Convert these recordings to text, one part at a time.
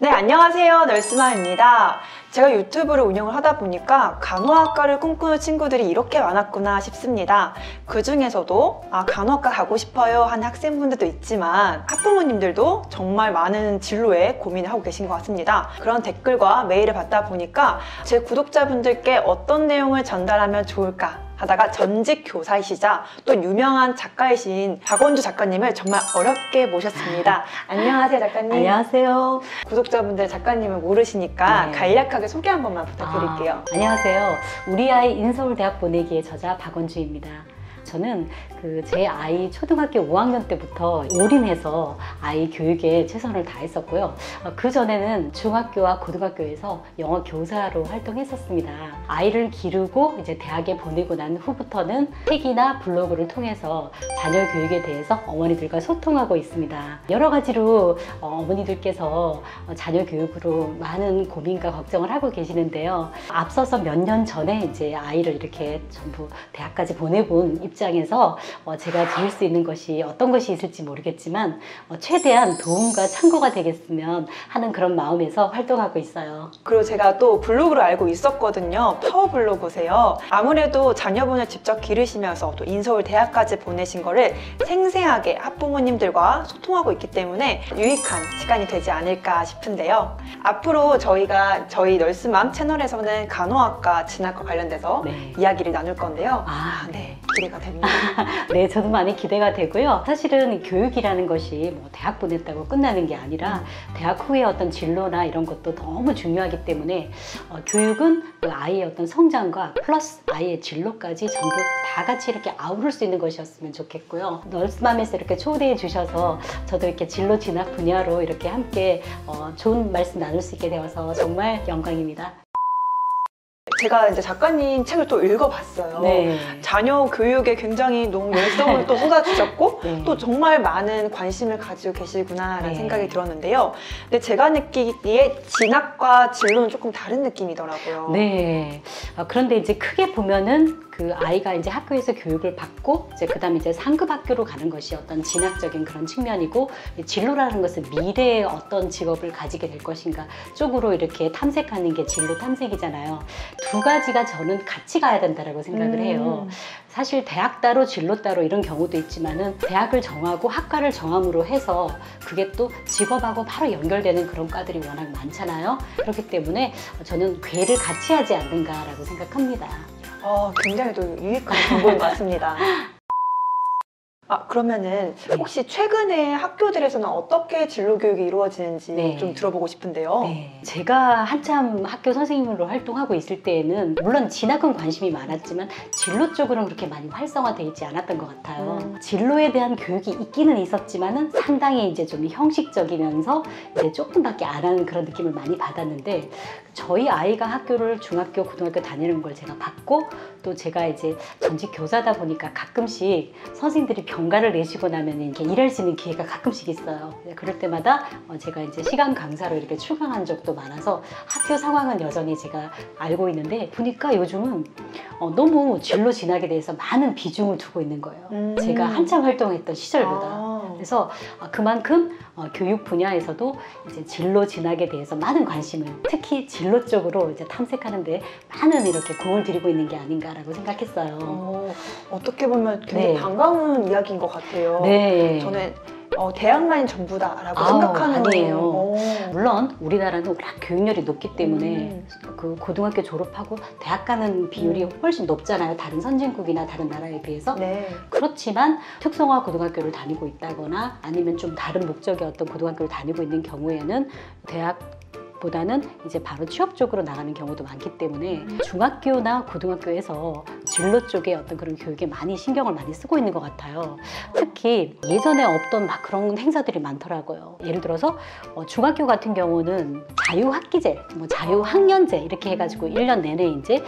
네, 안녕하세요. 널스마입니다. 제가 유튜브를 운영을 하다 보니까 간호학과를 꿈꾸는 친구들이 이렇게 많았구나 싶습니다. 그 중에서도 간호학과 가고 싶어요 하는 학생분들도 있지만 학부모님들도 정말 많은 진로에 고민을 하고 계신 것 같습니다. 그런 댓글과 메일을 받다 보니까 제 구독자분들께 어떤 내용을 전달하면 좋을까 하다가 전직 교사이시자 또 유명한 작가이신 박원주 작가님을 정말 어렵게 모셨습니다. 안녕하세요, 작가님. 안녕하세요. 구독자분들 작가님을 모르시니까 간략하게 소개 한 번만 부탁드릴게요. 안녕하세요. 우리 아이 인서울대학 보내기의 저자 박원주입니다. 저는 제 아이 초등학교 5학년 때부터 올인해서 아이 교육에 최선을 다했었고요. 그 전에는 중학교와 고등학교에서 영어 교사로 활동했었습니다. 아이를 기르고 이제 대학에 보내고 난 후부터는 책이나 블로그를 통해서 자녀 교육에 대해서 어머니들과 소통하고 있습니다. 여러 가지로 어머니들께서 자녀 교육으로 많은 고민과 걱정을 하고 계시는데요. 앞서서 몇 년 전에 이제 아이를 이렇게 전부 대학까지 보내본 입장에서 제가 드릴 수 있는 것이 어떤 것이 있을지 모르겠지만 최대한 도움과 참고가 되겠으면 하는 그런 마음에서 활동하고 있어요. 그리고 제가 또 블로그를 알고 있었거든요. 파워블로그세요. 아무래도 자녀분을 직접 기르시면서 또 인서울 대학까지 보내신 거를 생생하게 학부모님들과 소통하고 있기 때문에 유익한 시간이 되지 않을까 싶은데요. 앞으로 저희 널스맘 채널에서는 간호학과 진학과 관련돼서 이야기를 나눌 건데요. 네. 기대가 됩니다. 네, 저도 많이 기대가 되고요. 사실은 교육이라는 것이 대학 보냈다고 끝나는 게 아니라 대학 후에 어떤 진로나 이런 것도 너무 중요하기 때문에 교육은 아이의 어떤 성장과 플러스 아이의 진로까지 전부 다 같이 이렇게 아우를 수 있는 것이었으면 좋겠고요. 널스맘에서 이렇게 초대해 주셔서 저도 이렇게 진로 진학 분야로 이렇게 함께 좋은 말씀 나눌 수 있게 되어서 정말 영광입니다. 제가 이제 작가님 책을 또 읽어봤어요. 네. 자녀 교육에 굉장히 너무 열정을 또 쏟아주셨고 또 정말 많은 관심을 가지고 계시구나라는 생각이 들었는데요. 근데 제가 느끼기에 진학과 진로는 조금 다른 느낌이더라고요. 네. 그런데 이제 크게 보면은 그 아이가 이제 학교에서 교육을 받고 그다음에 이제 상급 학교로 가는 것이 어떤 진학적인 그런 측면이고, 진로라는 것은 미래에 어떤 직업을 가지게 될 것인가 쪽으로 이렇게 탐색하는 게 진로 탐색이잖아요. 두 가지가 저는 같이 가야 된다라고 생각을 해요. 사실 대학 따로 진로 따로 이런 경우도 있지만은 대학을 정하고 학과를 정함으로 해서 그게 또 직업하고 바로 연결되는 그런 과들이 워낙 많잖아요. 그렇기 때문에 저는 궤를 같이 하지 않는가라고 생각합니다. 굉장히 또 유익한 정보인 것 같습니다. 그러면은 혹시 최근에 학교들에서는 어떻게 진로 교육이 이루어지는지 좀 들어보고 싶은데요. 네. 제가 한참 학교 선생님으로 활동하고 있을 때에는 물론 진학은 관심이 많았지만 진로 쪽으로는 그렇게 많이 활성화되어 있지 않았던 것 같아요. 진로에 대한 교육이 있기는 있었지만은 상당히 이제 좀 형식적이면서 이제 조금밖에 안 하는 그런 느낌을 많이 받았는데, 저희 아이가 학교를 중학교, 고등학교 다니는 걸 제가 봤고, 또 제가 이제 전직 교사다 보니까 가끔씩 선생님들이 병가를 내시고 나면 이렇게 일할 수 있는 기회가 가끔씩 있어요. 그럴 때마다 제가 이제 시간 강사로 이렇게 출강한 적도 많아서 학교 상황은 여전히 제가 알고 있는데, 보니까 요즘은 너무 진로 진학에 대해서 많은 비중을 두고 있는 거예요. 제가 한참 활동했던 시절보다. 그래서 그만큼 교육 분야에서도 이제 진로 진학에 대해서 많은 관심을, 특히 진로 쪽으로 이제 탐색하는데 많은 이렇게 공을 들이고 있는 게 아닌가라고 생각했어요. 어떻게 보면 굉장히 반가운 이야기인 것 같아요. 저는 대학만이 전부다라고 생각하는 아니에요. 물론 우리나라는 워낙 교육열이 높기 때문에 그 고등학교 졸업하고 대학 가는 비율이 훨씬 높잖아요. 다른 선진국이나 다른 나라에 비해서. 그렇지만 특성화 고등학교를 다니고 있다거나 아니면 좀 다른 목적의 어떤 고등학교를 다니고 있는 경우에는 보다는 이제 바로 취업 쪽으로 나가는 경우도 많기 때문에 중학교나 고등학교에서 진로 쪽에 어떤 그런 교육에 많이 신경을 많이 쓰고 있는 것 같아요. 특히 예전에 없던 막 그런 행사들이 많더라고요. 예를 들어서 중학교 같은 경우는 자유학기제, 자유학년제 이렇게 해가지고 1년 내내 이제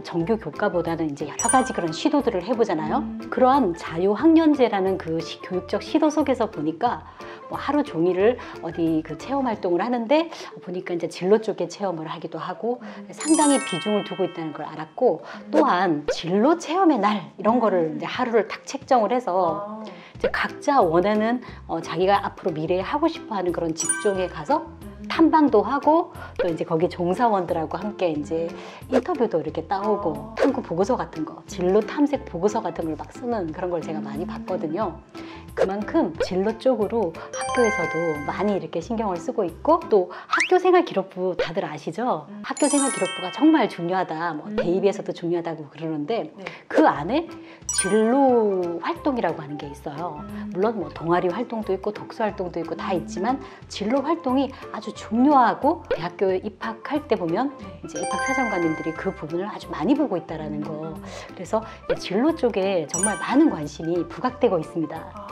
정규 교과보다는 이제 여러 가지 그런 시도들을 해보잖아요. 그러한 자유학년제라는 그 교육적 시도 속에서 보니까 하루 종일을 어디 그 체험 활동을 하는데 보니까 이제 진로 쪽에 체험을 하기도 하고 상당히 비중을 두고 있다는 걸 알았고, 또한 진로 체험의 날 이런 거를 이제 하루를 딱 책정을 해서 이제 각자 원하는 자기가 앞으로 미래에 하고 싶어 하는 그런 직종에 가서 탐방도 하고 또 이제 거기 종사원들하고 함께 이제 인터뷰도 이렇게 따오고 탐구 보고서 같은 거, 진로 탐색 보고서 같은 걸 막 쓰는 그런 걸 제가 많이 봤거든요. 그만큼 진로 쪽으로 학교에서도 많이 이렇게 신경을 쓰고 있고 또 학교생활기록부 다들 아시죠? 학교생활기록부가 정말 중요하다. 뭐 대입에서도 중요하다고 그러는데 네. 그 안에 진로 활동이라고 하는 게 있어요. 물론 뭐 동아리 활동도 있고 독서 활동도 있고 다 있지만 진로 활동이 아주 중요하고 대학교에 입학할 때 보면 이제 입학사정관님들이 그 부분을 아주 많이 보고 있다라는 거. 그래서 진로 쪽에 정말 많은 관심이 부각되고 있습니다.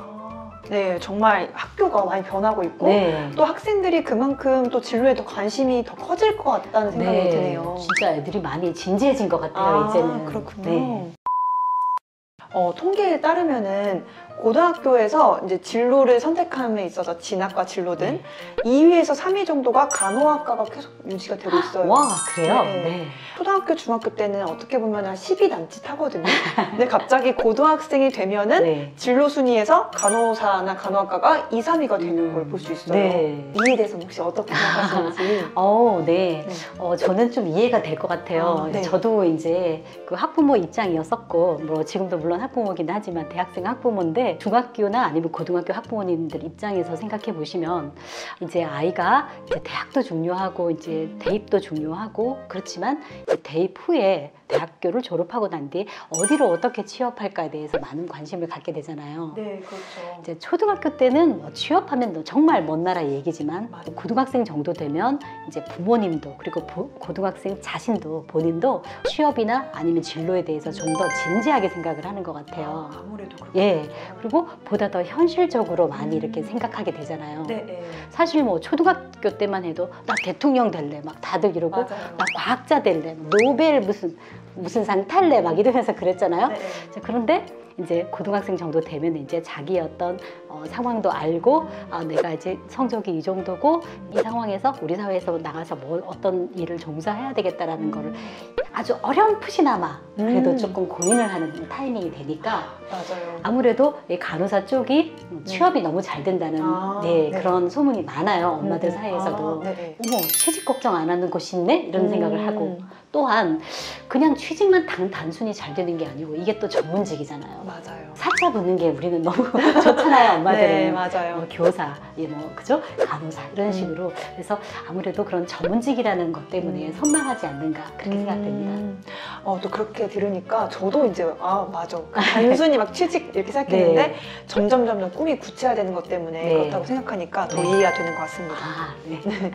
네, 정말 학교가 많이 변하고 있고 네. 또 학생들이 그만큼 또 진로에 더 관심이 더 커질 것 같다는 생각이 네. 드네요. 진짜 애들이 많이 진지해진 것 같아요, 이제는. 그렇군요. 네. 통계에 따르면은 고등학교에서 이제 진로를 선택함에 있어서 진학과 진로등 2위에서 3위 정도가 간호학과가 계속 유지가 되고 있어요. 와, 그래요? 네. 네. 초등학교, 중학교 때는 어떻게 보면 한 10위 남짓 하거든요. 근데 갑자기 고등학생이 되면은 네. 진로 순위에서 간호사나 간호학과가 2, 3위가 되는 걸 볼 수 있어요. 네. 이에 대해서 혹시 어떻게 생각하시는지? 네. 저는 좀 이해가 될 것 같아요. 네. 저도 이제 그 학부모 입장이었었고, 뭐 지금도 물론 학부모긴 하지만 대학생 학부모인데 중학교나 아니면 고등학교 학부모님들 입장에서 생각해 보시면 이제 아이가 이제 대학도 중요하고 이제 대입도 중요하고 그렇지만 이제 대입 후에 대학교를 졸업하고 난 뒤에 어디로 어떻게 취업할까에 대해서 많은 관심을 갖게 되잖아요. 네, 그렇죠. 이제 초등학교 때는 뭐 취업하면 정말 먼 나라 얘기지만 고등학생 정도 되면 이제 부모님도 그리고 고등학생 자신도 본인도 취업이나 아니면 진로에 대해서 좀 더 진지하게 생각을 하는 것 같아요. 아무래도 그렇죠. 예, 그리고 보다 더 현실적으로 많이 이렇게 생각하게 되잖아요. 네. 사실 뭐 초등학교 때만 해도 나 대통령 될래 막 다들 이러고 맞아요. 나 과학자 될래 노벨 무슨 상 탈래 막 이러면서 그랬잖아요. 네. 자, 그런데 이제 고등학생 정도 되면 이제 자기의 어떤 상황도 알고 내가 이제 성적이 이 정도고 이 상황에서 우리 사회에서 나가서 뭐 어떤 일을 종사해야 되겠다라는 거를 아주 어렴풋이나마 그래도 조금 고민을 하는 타이밍이 되니까 맞아요. 아무래도 이 간호사 쪽이 취업이 너무 잘 된다는 네. 그런 소문이 많아요. 엄마들 사이에서도. 네. 어머, 취직 걱정 안 하는 곳이 있네? 이런 생각을 하고 또한 그냥 취직만 단순히 잘 되는 게 아니고 이게 또 전문직이잖아요. 맞아요. 사자 붙는 게 우리는 너무 좋잖아요, 엄마들은. 네, 맞아요. 뭐 교사, 그죠? 간호사 이런 식으로. 그래서 아무래도 그런 전문직이라는 것 때문에 선망하지 않는가 그렇게 생각됩니다. 또 그렇게 들으니까 저도 이제 맞아. 단순히 막 취직 이렇게 생각했는데 네. 점점 꿈이 구체화되는 것 때문에 네. 그렇다고 생각하니까 더 네. 이해가 되는 것 같습니다. 네.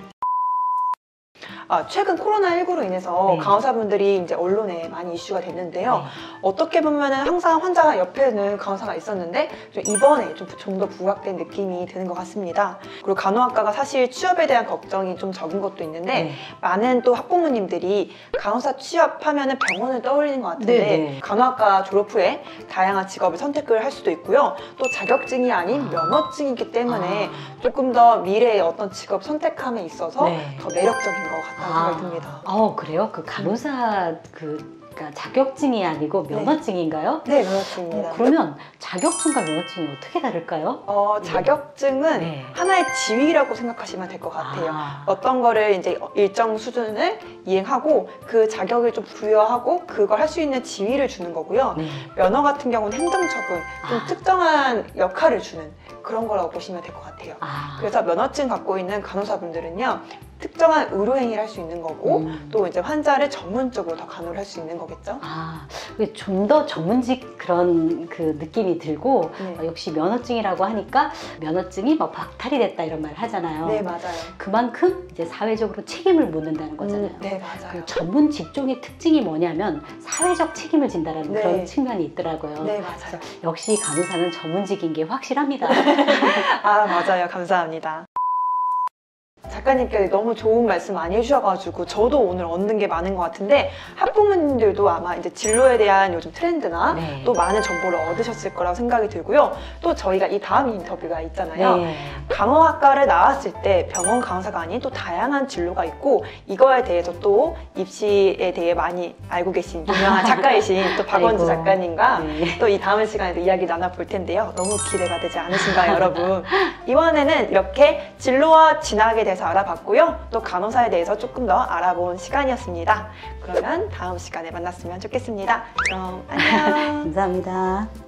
최근 코로나19로 인해서 네. 간호사분들이 이제 언론에 많이 이슈가 됐는데요. 네. 어떻게 보면은 항상 환자 옆에는 간호사가 있었는데 좀 이번에 좀 더 부각된 느낌이 드는 것 같습니다. 그리고 간호학과가 사실 취업에 대한 걱정이 좀 적은 것도 있는데 네. 많은 또 학부모님들이 간호사 취업하면은 병원을 떠올리는 것 같은데 네. 간호학과 졸업 후에 다양한 직업을 선택을 할 수도 있고요. 또 자격증이 아닌 면허증이기 때문에 조금 더 미래의 어떤 직업 선택함에 있어서 네. 더 매력적인 것 같다는 생각이 듭니다. 그래요? 그 간호사 그러니까 자격증이 아니고 면허증인가요? 네, 면허증입니다. 그러면 자격증과 면허증이 어떻게 다를까요? 자격증은 네. 하나의 지위라고 생각하시면 될 것 같아요. 어떤 거를 이제 일정 수준을 이행하고 그 자격을 좀 부여하고 그걸 할 수 있는 지위를 주는 거고요. 네. 면허 같은 경우는 행정처분, 좀 특정한 역할을 주는 그런 거라고 보시면 될 것 같아요. 그래서 면허증 갖고 있는 간호사분들은요, 특정한 의료행위를 할 수 있는 거고 또 이제 환자를 전문적으로 더 간호를 할 수 있는 거겠죠. 좀 더 전문직 그런 그 느낌이 들고 네. 역시 면허증이라고 하니까 면허증이 뭐 박탈이 됐다 이런 말 하잖아요. 네, 맞아요. 그만큼 이제 사회적으로 책임을 묻는다는 거잖아요. 네, 맞아요. 그 전문 직종의 특징이 뭐냐면 사회적 책임을 진다는 네. 그런 측면이 있더라고요. 네, 맞아요. 역시 간호사는 전문직인 게 확실합니다. 맞아요. 감사합니다. 작가님께 너무 좋은 말씀 많이 해주셔가지고 저도 오늘 얻는 게 많은 것 같은데 학부모님들도 아마 이제 진로에 대한 요즘 트렌드나 네. 또 많은 정보를 얻으셨을 거라고 생각이 들고요. 또 저희가 이 다음 인터뷰가 있잖아요. 네. 간호학과를 나왔을 때 병원 간호사가 아닌 또 다양한 진로가 있고 이거에 대해서 또 입시에 대해 많이 알고 계신 유명한 작가이신 또 박원주 아이고. 작가님과 네. 또 이 다음 시간에도 이야기 나눠볼 텐데요. 너무 기대가 되지 않으신가요, 여러분? 이번에는 이렇게 진로와 진학에 대해서 알아봤고요. 또 간호사에 대해서 조금 더 알아본 시간이었습니다. 그러면 다음 시간에 만났으면 좋겠습니다. 그럼 안녕. 감사합니다.